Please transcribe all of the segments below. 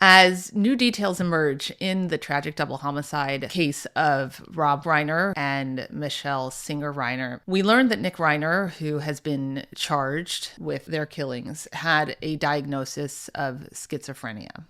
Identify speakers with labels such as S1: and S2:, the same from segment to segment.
S1: As new details emerge in the tragic double homicide case of Rob Reiner and Michele Reiner, we learned that Nick Reiner, who has been charged with their killings, had a diagnosis of schizophrenia.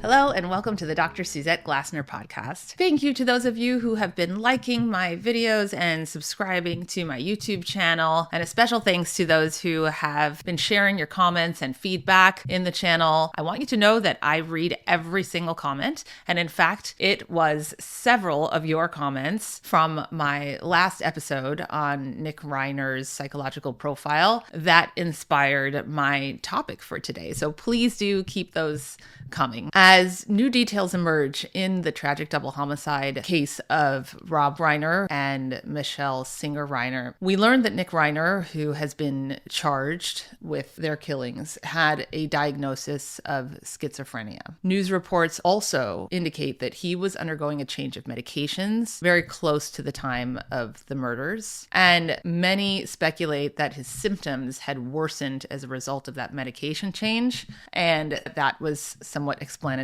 S1: Hello and welcome to the Dr. Suzette Glasner Podcast. Thank you to those of you who have been liking my videos and subscribing to my YouTube channel, and a special thanks to those who have been sharing your comments and feedback in the channel. I want you to know that I read every single comment, and in fact, it was several of your comments from my last episode on Nick Reiner's psychological profile that inspired my topic for today. So please do keep those coming. As new details emerge in the tragic double homicide case of Rob Reiner and Michele Reiner, we learned that Nick Reiner, who has been charged with their killings, had a diagnosis of schizophrenia. News reports also indicate that he was undergoing a change of medications very close to the time of the murders, and many speculate that his symptoms had worsened as a result of that medication change, and that was somewhat explanatory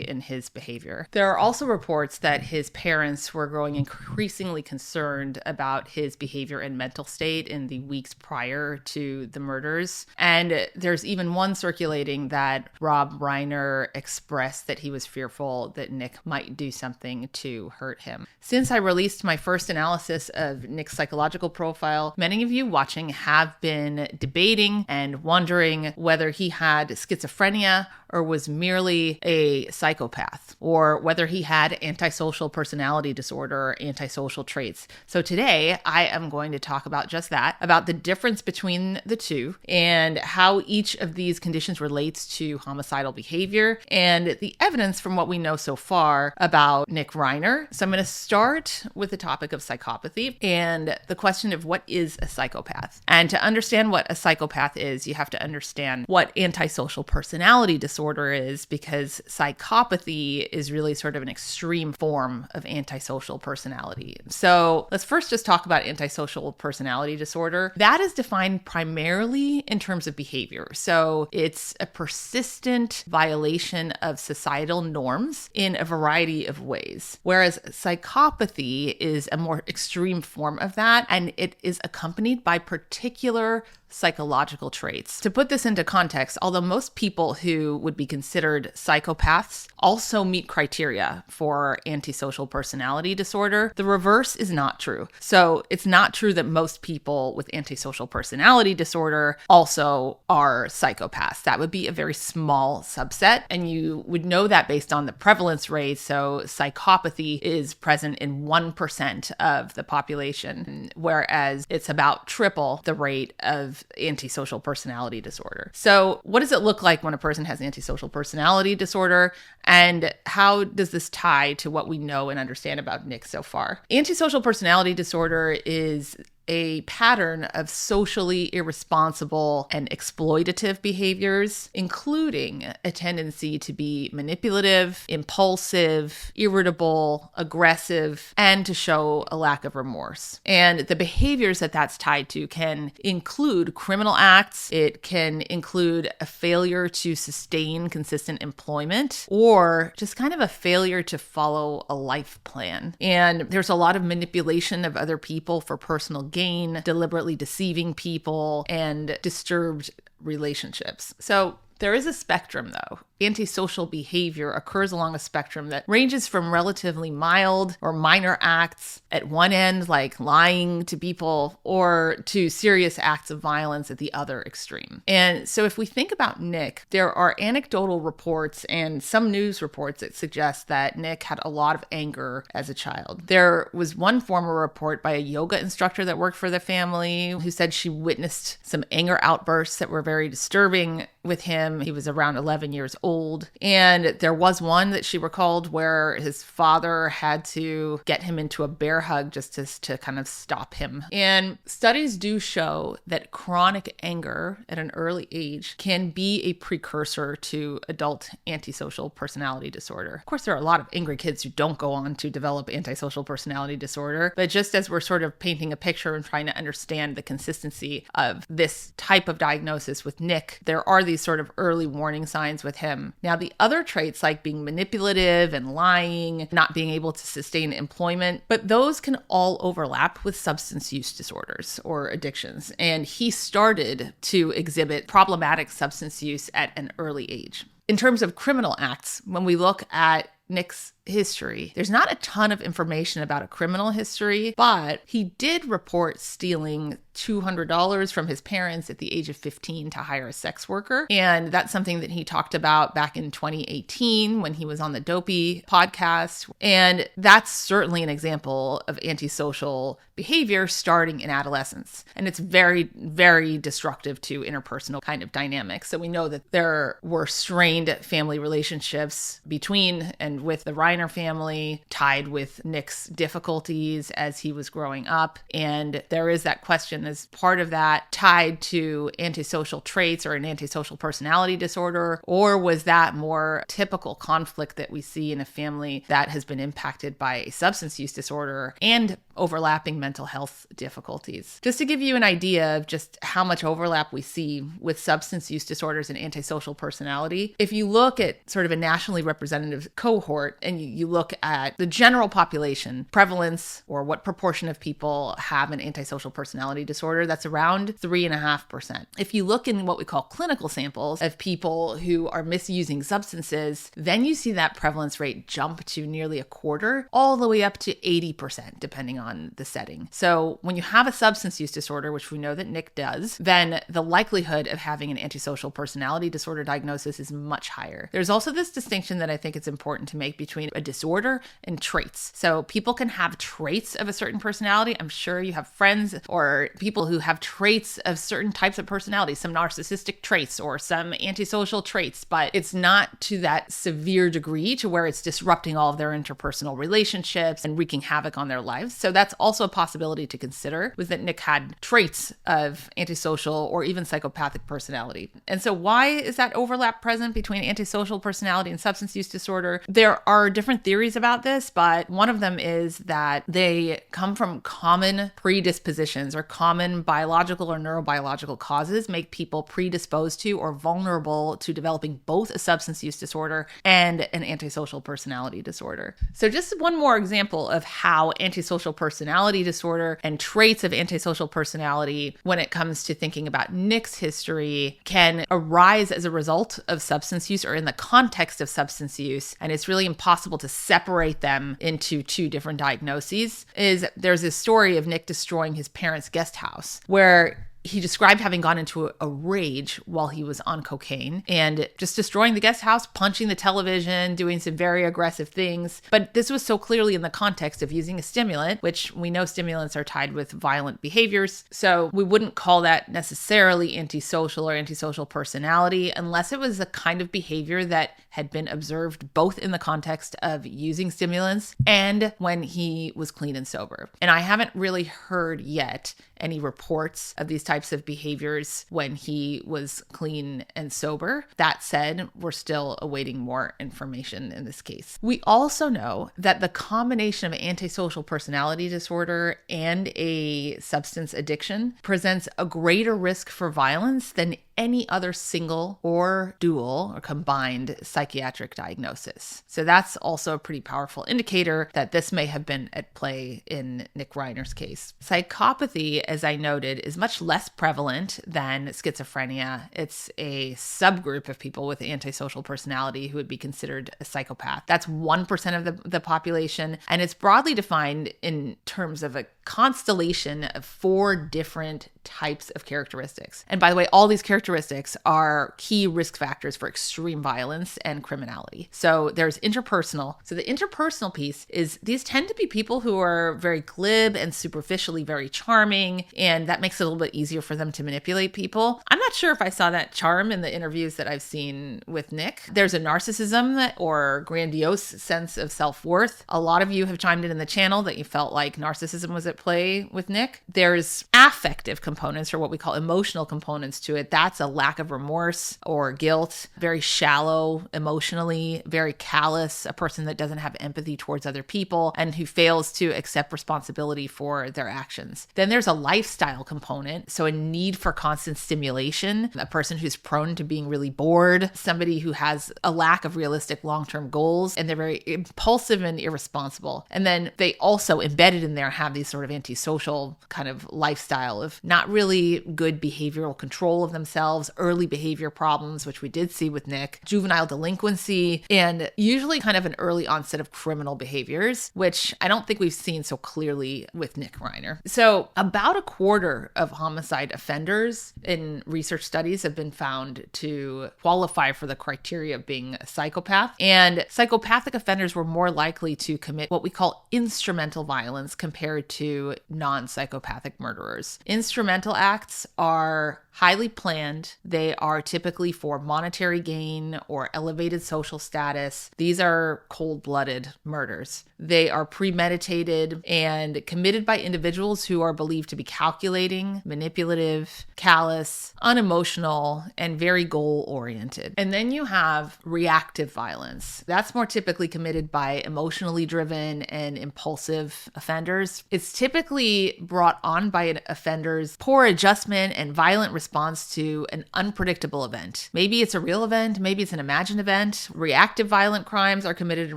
S1: in his behavior. There are also reports that his parents were growing increasingly concerned about his behavior and mental state in the weeks prior to the murders. And there's even one circulating that Rob Reiner expressed that he was fearful that Nick might do something to hurt him. Since I released my first analysis of Nick's psychological profile, many of you watching have been debating and wondering whether he had schizophrenia or was merely a psychopath, or whether he had antisocial personality disorder or antisocial traits. So today I am going to talk about just that, about the difference between the two and how each of these conditions relates to homicidal behavior and the evidence from what we know so far about Nick Reiner. So I'm going to start with the topic of psychopathy and the question of what is a psychopath. And to understand what a psychopath is, you have to understand what antisocial personality disorder is, because psychopathy is really sort of an extreme form of antisocial personality. So let's first just talk about antisocial personality disorder. That is defined primarily in terms of behavior. So it's a persistent violation of societal norms in a variety of ways, whereas psychopathy is a more extreme form of that, and it is accompanied by particular psychological traits. To put this into context, although most people who would be considered psychopaths also meet criteria for antisocial personality disorder, the reverse is not true. So it's not true that most people with antisocial personality disorder also are psychopaths. That would be a very small subset, and you would know that based on the prevalence rate. So psychopathy is present in 1% of the population, whereas it's about triple the rate of antisocial personality disorder. So what does it look like when a person has antisocial personality disorder, and how does this tie to what we know and understand about Nick so far? Antisocial personality disorder is a pattern of socially irresponsible and exploitative behaviors, including a tendency to be manipulative, impulsive, irritable, aggressive, and to show a lack of remorse. And the behaviors that that's tied to can include criminal acts. It can include a failure to sustain consistent employment, or just kind of a failure to follow a life plan. And there's a lot of manipulation of other people for personal gain, deliberately deceiving people, and disturbed relationships. So there is a spectrum, though. Antisocial behavior occurs along a spectrum that ranges from relatively mild or minor acts at one end, like lying to people, or to serious acts of violence at the other extreme. And so if we think about Nick, there are anecdotal reports and some news reports that suggest that Nick had a lot of anger as a child. There was one former report by a yoga instructor that worked for the family who said she witnessed some anger outbursts that were very disturbing with him. He was around 11 years old. And there was one that she recalled where his father had to get him into a bear hug just to kind of stop him. And studies do show that chronic anger at an early age can be a precursor to adult antisocial personality disorder. Of course, there are a lot of angry kids who don't go on to develop antisocial personality disorder, but just as we're sort of painting a picture and trying to understand the consistency of this type of diagnosis with Nick, there are these sort of early warning signs with him. Now, the other traits like being manipulative and lying, not being able to sustain employment, but those can all overlap with substance use disorders or addictions. And he started to exhibit problematic substance use at an early age. In terms of criminal acts, when we look at Nick's history, there's not a ton of information about a criminal history, but he did report stealing $200 from his parents at the age of 15 to hire a sex worker. And that's something that he talked about back in 2018 when he was on the Dopey podcast. And that's certainly an example of antisocial behavior starting in adolescence. And it's very, very destructive to interpersonal kind of dynamics. So we know that there were strained family relationships between and with the Reiner family, tied with Nick's difficulties as he was growing up. And there is that question, as part of that tied to antisocial traits or an antisocial personality disorder, or was that more typical conflict that we see in a family that has been impacted by a substance use disorder and overlapping mental health difficulties? Just to give you an idea of just how much overlap we see with substance use disorders and antisocial personality, if you look at sort of a nationally representative cohort and you look at the general population prevalence or what proportion of people have an antisocial personality disorder, that's around 3.5%. If you look in what we call clinical samples of people who are misusing substances, then you see that prevalence rate jump to nearly a quarter, all the way up to 80%, depending on the setting. So when you have a substance use disorder, which we know that Nick does, then the likelihood of having an antisocial personality disorder diagnosis is much higher. There's also this distinction that I think it's important to make between a disorder and traits. So people can have traits of a certain personality. I'm sure you have friends or people who have traits of certain types of personality, some narcissistic traits or some antisocial traits, but it's not to that severe degree to where it's disrupting all of their interpersonal relationships and wreaking havoc on their lives. So that's also a possibility to consider, was that Nick had traits of antisocial or even psychopathic personality. And so why is that overlap present between antisocial personality and substance use disorder? There are different theories about this, but one of them is that they come from common predispositions or common biological or neurobiological causes make people predisposed to or vulnerable to developing both a substance use disorder and an antisocial personality disorder. So just one more example of how antisocial personality disorder and traits of antisocial personality, when it comes to thinking about Nick's history, can arise as a result of substance use or in the context of substance use. And it's really impossible to separate them into two different diagnoses. There's this story of Nick destroying his parents' guest house where he described having gone into a rage while he was on cocaine and just destroying the guest house, punching the television, doing some very aggressive things. But this was so clearly in the context of using a stimulant, which we know stimulants are tied with violent behaviors. So we wouldn't call that necessarily antisocial or antisocial personality unless it was a kind of behavior that had been observed both in the context of using stimulants and when he was clean and sober. And I haven't really heard yet any reports of these types of behaviors when he was clean and sober. That said, we're still awaiting more information in this case. We also know that the combination of antisocial personality disorder and a substance addiction presents a greater risk for violence than any other single or dual or combined psychiatric diagnosis. So that's also a pretty powerful indicator that this may have been at play in Nick Reiner's case. Psychopathy, as I noted, is much less prevalent than schizophrenia. It's a subgroup of people with antisocial personality who would be considered a psychopath. That's 1% of the population, and it's broadly defined in terms of a constellation of 4 different types of characteristics. And by the way, all these characteristics are key risk factors for extreme violence and criminality. So there's interpersonal. So the interpersonal piece is these tend to be people who are very glib and superficially very charming, and that makes it a little bit easier for them to manipulate people. I'm not sure if I saw that charm in the interviews that I've seen with Nick. There's a narcissism or grandiose sense of self-worth. A lot of you have chimed in the channel that you felt like narcissism was at play with Nick. There's affective components, or what we call emotional components to it. That's a lack of remorse or guilt, very shallow emotionally, very callous, a person that doesn't have empathy towards other people and who fails to accept responsibility for their actions. Then there's a lifestyle component, so a need for constant stimulation, a person who's prone to being really bored, somebody who has a lack of realistic long-term goals, and they're very impulsive and irresponsible. And then they also, embedded in there, have these sort of antisocial kind of lifestyle of not really good behavioral control of themselves, early behavior problems, which we did see with Nick, juvenile delinquency, and usually kind of an early onset of criminal behaviors, which I don't think we've seen so clearly with Nick Reiner. So about a quarter of homicide offenders in research studies have been found to qualify for the criteria of being a psychopath. And psychopathic offenders were more likely to commit what we call instrumental violence compared to non-psychopathic murderers. Instrumental acts are highly planned. They are typically for monetary gain or elevated social status. These are cold-blooded murders. They are premeditated and committed by individuals who are believed to be calculating, manipulative, callous, unemotional, and very goal-oriented. And then you have reactive violence. That's more typically committed by emotionally driven and impulsive offenders. It's typically brought on by an offender's poor adjustment and violent response to an unpredictable event. Maybe it's a real event, maybe it's an imagined event. Reactive violent crimes are committed in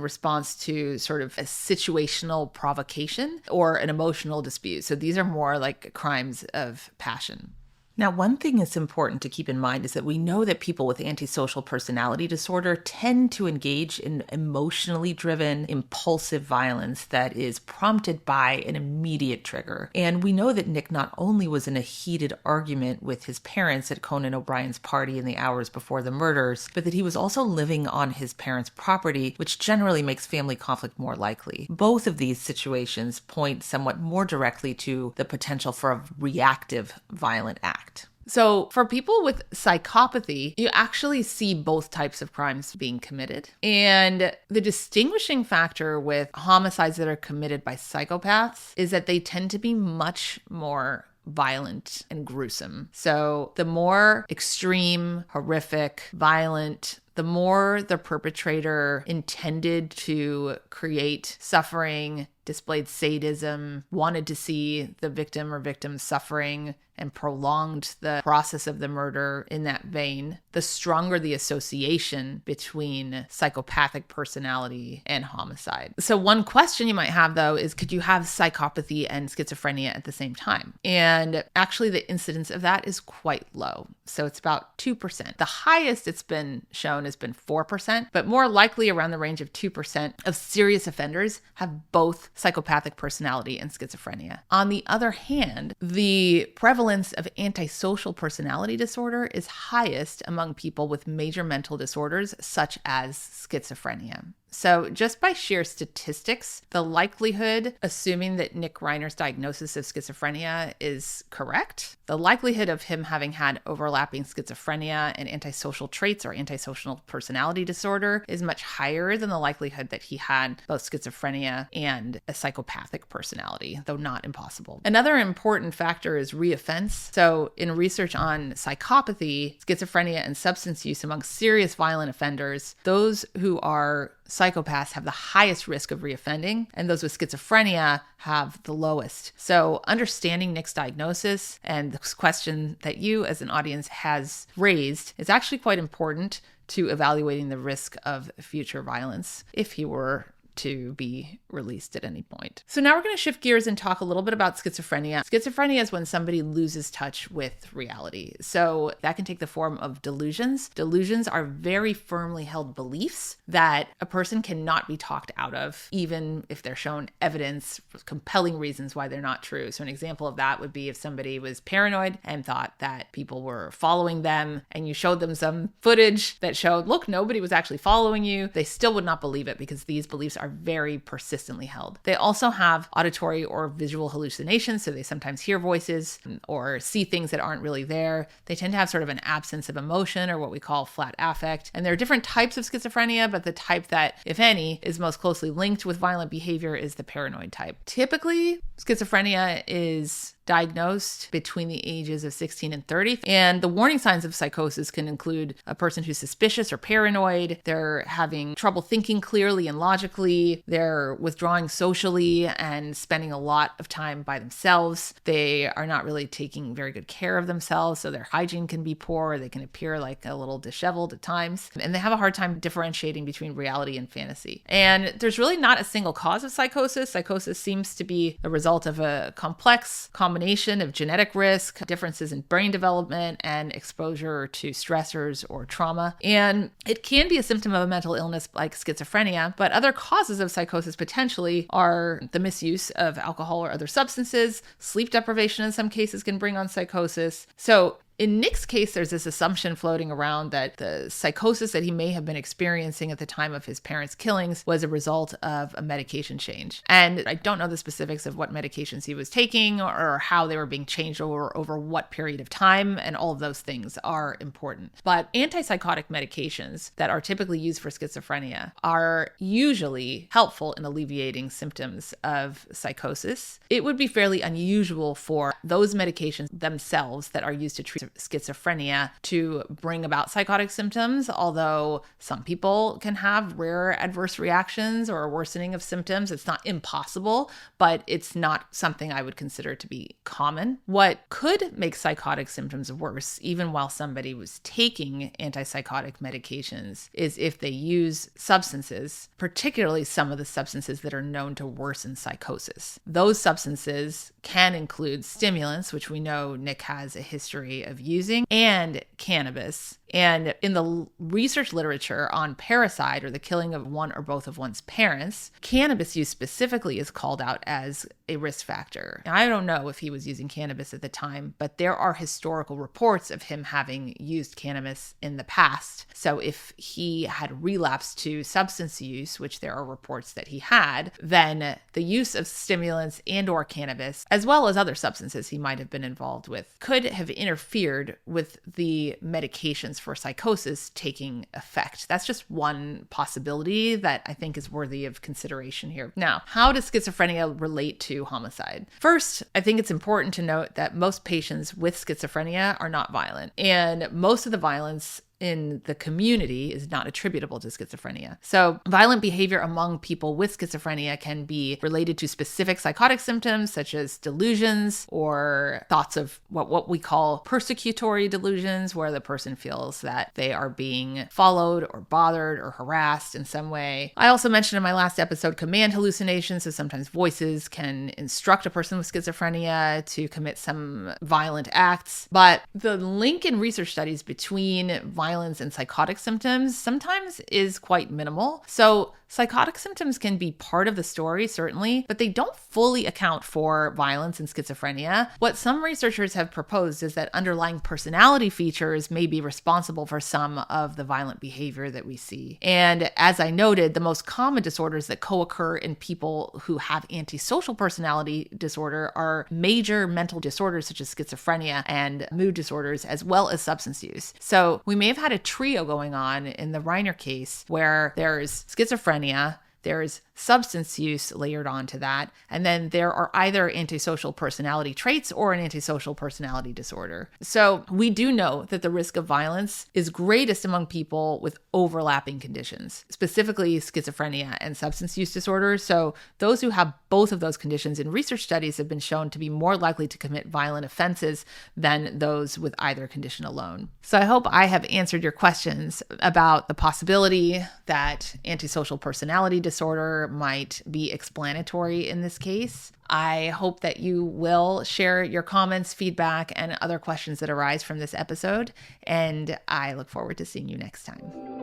S1: response to sort of a situational provocation or an emotional dispute. So these are more like crimes of passion. Now, one thing that's important to keep in mind is that we know that people with antisocial personality disorder tend to engage in emotionally driven, impulsive violence that is prompted by an immediate trigger. And we know that Nick not only was in a heated argument with his parents at Conan O'Brien's party in the hours before the murders, but that he was also living on his parents' property, which generally makes family conflict more likely. Both of these situations point somewhat more directly to the potential for a reactive violent act. So for people with psychopathy, you actually see both types of crimes being committed. And the distinguishing factor with homicides that are committed by psychopaths is that they tend to be much more violent and gruesome. So the more extreme, horrific, violent, the more the perpetrator intended to create suffering, displayed sadism, wanted to see the victim or victims suffering, and prolonged the process of the murder in that vein, the stronger the association between psychopathic personality and homicide. So one question you might have, though, is could you have psychopathy and schizophrenia at the same time? And actually, the incidence of that is quite low. So it's about 2%. The highest it's been shown has been 4%, but more likely around the range of 2% of serious offenders have both psychopathic personality and schizophrenia. On the other hand, the prevalence of antisocial personality disorder is highest among people with major mental disorders such as schizophrenia. So just by sheer statistics, the likelihood, assuming that Nick Reiner's diagnosis of schizophrenia is correct, the likelihood of him having had overlapping schizophrenia and antisocial traits or antisocial personality disorder is much higher than the likelihood that he had both schizophrenia and a psychopathic personality, though not impossible. Another important factor is reoffense. So in research on psychopathy, schizophrenia, and substance use among serious violent offenders, those who are psychopaths have the highest risk of reoffending, and those with schizophrenia have the lowest. So understanding Nick's diagnosis and this question that you as an audience has raised is actually quite important to evaluating the risk of future violence if he were to be released at any point. So now we're going to shift gears and talk a little bit about schizophrenia. Schizophrenia is when somebody loses touch with reality. So that can take the form of delusions. Delusions are very firmly held beliefs that a person cannot be talked out of, even if they're shown evidence, compelling reasons why they're not true. So an example of that would be if somebody was paranoid and thought that people were following them, and you showed them some footage that showed, look, nobody was actually following you, they still would not believe it because these beliefs are very persistently held. They also have auditory or visual hallucinations, so they sometimes hear voices or see things that aren't really there. They tend to have sort of an absence of emotion, or what we call flat affect. And there are different types of schizophrenia, but the type that, if any, is most closely linked with violent behavior is the paranoid type. Typically, schizophrenia is diagnosed between the ages of 16 and 30. And the warning signs of psychosis can include a person who's suspicious or paranoid, they're having trouble thinking clearly and logically, they're withdrawing socially and spending a lot of time by themselves, they are not really taking very good care of themselves, so their hygiene can be poor, they can appear like a little disheveled at times, and they have a hard time differentiating between reality and fantasy. And there's really not a single cause of psychosis. Psychosis seems to be a result of a complex combination of genetic risk, differences in brain development, and exposure to stressors or trauma. And it can be a symptom of a mental illness like schizophrenia, but other causes of psychosis potentially are the misuse of alcohol or other substances. Sleep deprivation in some cases can bring on psychosis. So in Nick's case, there's this assumption floating around that the psychosis that he may have been experiencing at the time of his parents' killings was a result of a medication change. And I don't know the specifics of what medications he was taking or how they were being changed over what period of time, and all of those things are important. But antipsychotic medications that are typically used for schizophrenia are usually helpful in alleviating symptoms of psychosis. It would be fairly unusual for those medications themselves that are used to treat schizophrenia to bring about psychotic symptoms, although some people can have rare adverse reactions or a worsening of symptoms. It's not impossible, but it's not something I would consider to be common. What could make psychotic symptoms worse, even while somebody was taking antipsychotic medications, is if they use substances, particularly some of the substances that are known to worsen psychosis. Those substances can include stimulants, which we know Nick has a history of using, and cannabis. And in the research literature on parricide, or the killing of one or both of one's parents, cannabis use specifically is called out as a risk factor. Now, I don't know if he was using cannabis at the time, but there are historical reports of him having used cannabis in the past. So if he had relapsed to substance use, which there are reports that he had, then the use of stimulants and or cannabis, as well as other substances he might have been involved with, could have interfered with the medications for psychosis taking effect. That's just one possibility that I think is worthy of consideration here. Now, how does schizophrenia relate to homicide? First, I think it's important to note that most patients with schizophrenia are not violent, and most of the violence in the community is not attributable to schizophrenia. So violent behavior among people with schizophrenia can be related to specific psychotic symptoms such as delusions or thoughts of what we call persecutory delusions, where the person feels that they are being followed or bothered or harassed in some way. I also mentioned in my last episode command hallucinations, so sometimes voices can instruct a person with schizophrenia to commit some violent acts. But the link in research studies between violence and psychotic symptoms sometimes is quite minimal. So psychotic symptoms can be part of the story, certainly, but they don't fully account for violence in schizophrenia. What some researchers have proposed is that underlying personality features may be responsible for some of the violent behavior that we see. And as I noted, the most common disorders that co-occur in people who have antisocial personality disorder are major mental disorders such as schizophrenia and mood disorders, as well as substance use. So we may have had a trio going on in the Reiner case where there's schizophrenia, there's substance use layered onto that, and then there are either antisocial personality traits or an antisocial personality disorder. So we do know that the risk of violence is greatest among people with overlapping conditions, specifically schizophrenia and substance use disorders. So those who have both of those conditions in research studies have been shown to be more likely to commit violent offenses than those with either condition alone. So I hope I have answered your questions about the possibility that antisocial personality disorder might be explanatory in this case. I hope that you will share your comments, feedback, and other questions that arise from this episode, and I look forward to seeing you next time.